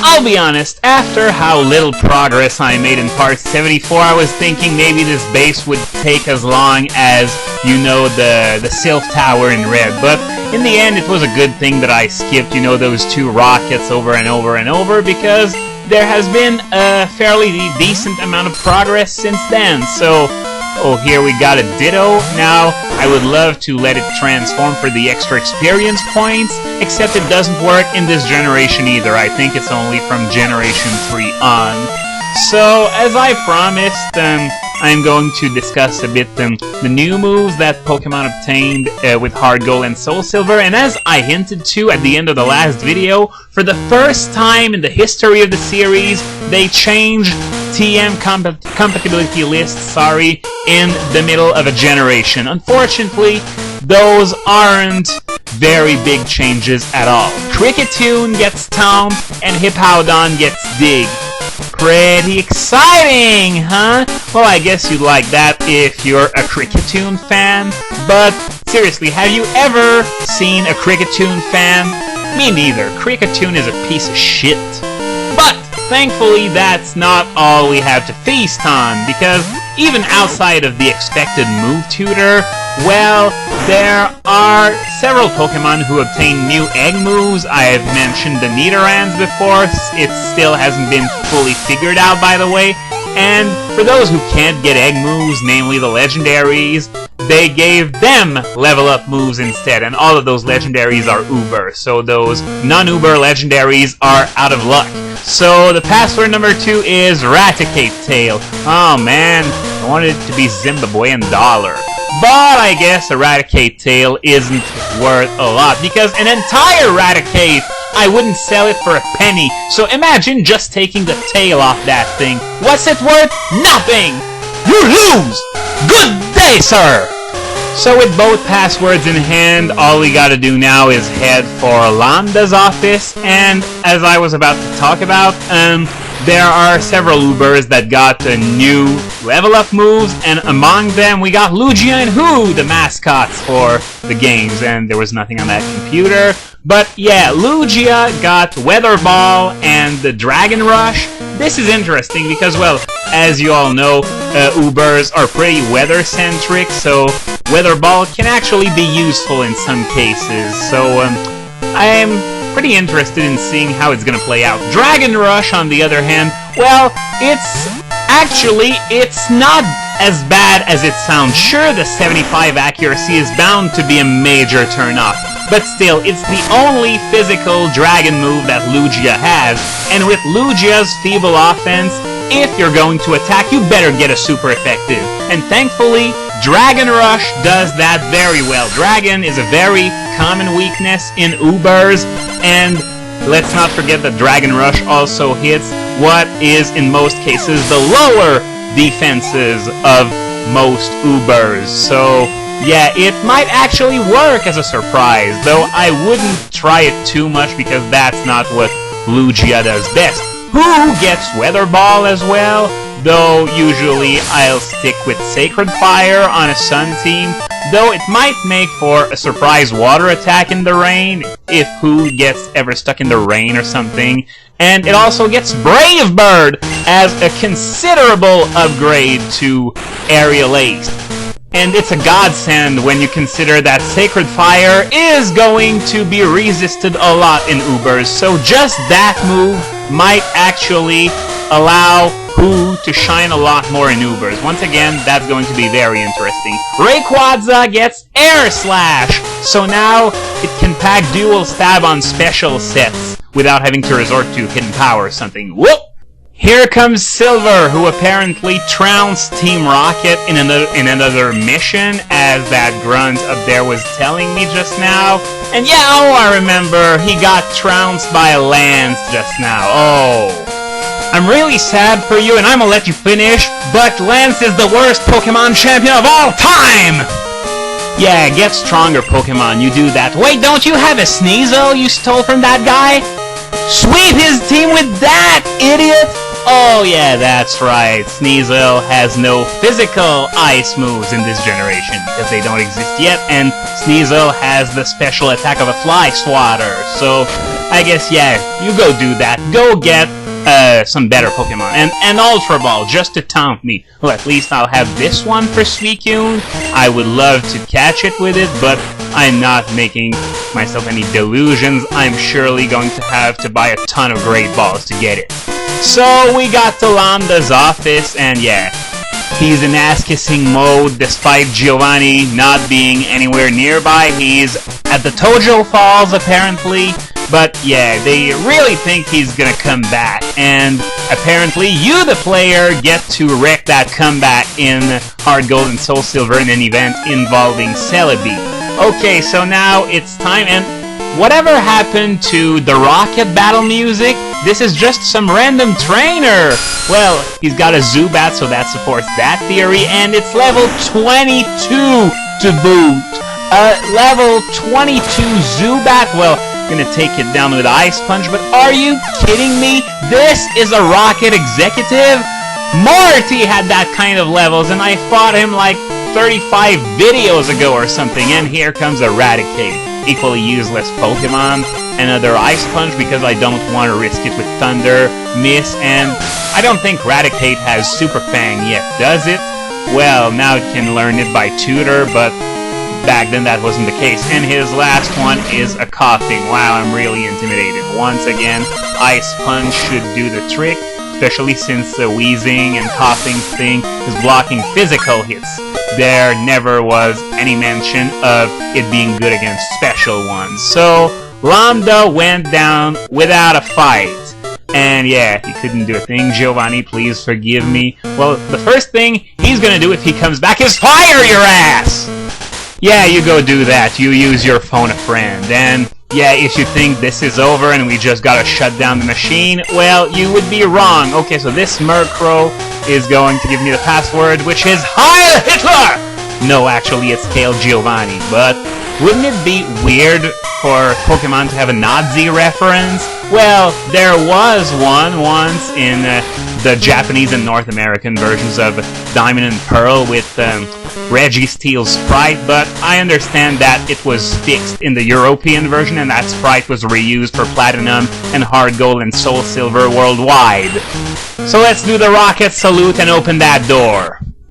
I'll be honest, after how little progress I made in part 74, I was thinking maybe this base would take as long as, you know, the Sylph Tower in red, but in the end it was a good thing that I skipped, you know, those 2 rockets over and over and over, because there has been a fairly decent amount of progress since then. So, oh, here we got a Ditto. Now, I would love to let it transform for the extra experience points, except it doesn't work in this generation either. I think it's only from Generation 3 on. So, as I promised, I'm going to discuss a bit the new moves that Pokemon obtained with Heart Gold and Soul Silver, and as I hinted to at the end of the last video, for the first time in the history of the series, they changed TM compatibility lists, in the middle of a generation. Unfortunately, those aren't very big changes at all. Kricketune gets Stomp, and Hippowdon gets Dig. Pretty exciting, huh? Well, I guess you'd like that if you're a Kricketune fan, but seriously, have you ever seen a Kricketune fan? Me neither. Kricketune is a piece of shit. But thankfully, that's not all we have to feast on, because even outside of the expected move tutor, well, there are several Pokemon who obtain new egg moves. I have mentioned the Nidorans before. It still hasn't been fully figured out, by the way. And for those who can't get egg moves, namely the legendaries, they gave them level up moves instead, and all of those legendaries are Uber, so those non-Uber legendaries are out of luck. So the password number 2 is Raticate Tail. Oh man, I wanted it to be Zimbabwean dollar. But I guess Eradicate Tail isn't worth a lot, because an entire Raticate, I wouldn't sell it for a penny. So imagine just taking the tail off that thing. What's it worth? Nothing! You lose! Good day, sir! So with both passwords in hand, all we gotta do now is head for Lambda's office, and as I was about to talk about, there are several Ubers that got new level-up moves, and among them we got Lugia and Who, the mascots for the games, and there was nothing on that computer. But yeah, Lugia got Weather Ball and the Dragon Rush. This is interesting because, well, as you all know, Ubers are pretty weather-centric, so Weather Ball can actually be useful in some cases. So I'm pretty interested in seeing how it's gonna play out. Dragon Rush, on the other hand, well, it's not as bad as it sounds. Sure, the 75 accuracy is bound to be a major turn-off, but still, it's the only physical dragon move that Lugia has, and with Lugia's feeble offense, if you're going to attack, you better get a super effective. And thankfully, Dragon Rush does that very well. Dragon is a very common weakness in Ubers, and let's not forget that Dragon Rush also hits what is, in most cases, the lower defenses of most Ubers. So, yeah, it might actually work as a surprise, though I wouldn't try it too much because that's not what Lugia does best. Who gets Weather Ball as well, though usually I'll stick with Sacred Fire on a Sun team, though it might make for a surprise water attack in the rain if Who gets ever stuck in the rain or something. And it also gets Brave Bird as a considerable upgrade to Aerial Ace. And it's a godsend when you consider that Sacred Fire is going to be resisted a lot in Ubers, so just that move might actually allow Who to shine a lot more in Ubers. Once again, that's going to be very interesting. Rayquaza gets Air Slash, so now it can pack Dual Stab on special sets without having to resort to Hidden Power or something. Whoop! Here comes Silver, who apparently trounced Team Rocket in another mission, as that grunt up there was telling me just now. And yeah, oh, I remember, he got trounced by a Lance just now. Oh. I'm really sad for you, and I'm gonna let you finish, but Lance is the worst Pokemon champion of all time! Yeah, get stronger, Pokemon, you do that. Wait, don't you have a Sneasel you stole from that guy? Sweep his team with that, idiot! Oh yeah, that's right. Sneasel has no physical ice moves in this generation, because they don't exist yet, and Sneasel has the special attack of a Fly Swatter. So, I guess, yeah, you go do that. Go get some better Pokemon. And Ultra Ball, just to taunt me. Well, at least I'll have this one for Suicune. I would love to catch it with it, but I'm not making myself any delusions. I'm surely going to have to buy a ton of Great Balls to get it. So we got to Lambda's office, and yeah, he's in ass-kissing mode despite Giovanni not being anywhere nearby. He's at the Tojo Falls, apparently. But yeah, they really think he's gonna come back, and apparently you, the player, get to wreck that comeback in Heart Gold and Soul Silver in an event involving Celebi. Okay, so now it's time, and whatever happened to the Rocket battle music? This is just some random trainer! Well, he's got a Zubat, so that supports that theory, and it's level 22 to boot. Level 22 Zubat? Well, gonna take it down with Ice Punch, but are you kidding me? This is a Rocket executive? Morty had that kind of levels, and I fought him like 35 videos ago or something, and here comes Eradicate. Equally useless Pokemon. Another Ice Punch because I don't want to risk it with Thunder, Miss, and I don't think Eradicate has Super Fang yet, does it? Well, now it can learn it by tutor, but back then that wasn't the case. And his last one is a Coughing. Wow, I'm really intimidated. Once again, Ice Punch should do the trick, especially since the wheezing and coughing thing is blocking physical hits. There never was any mention of it being good against special ones. So Lambda went down without a fight. And yeah, he couldn't do a thing. Giovanni, please forgive me. Well, the first thing he's gonna do if he comes back is fire your ass! Yeah, you go do that. You use your phone a friend. And yeah, if you think this is over and we just gotta shut down the machine, well, you would be wrong. Okay, so this Murkrow is going to give me the password, which is Heil Hitler! No, actually, it's Hail Giovanni. But wouldn't it be weird for Pokemon to have a Nazi reference? Well, there was one once in the Japanese and North American versions of Diamond and Pearl with Reggie Steele's sprite, but I understand that it was fixed in the European version and that sprite was reused for Platinum and Heart Gold and Soul Silver worldwide. So let's do the Rocket Salute and open that door.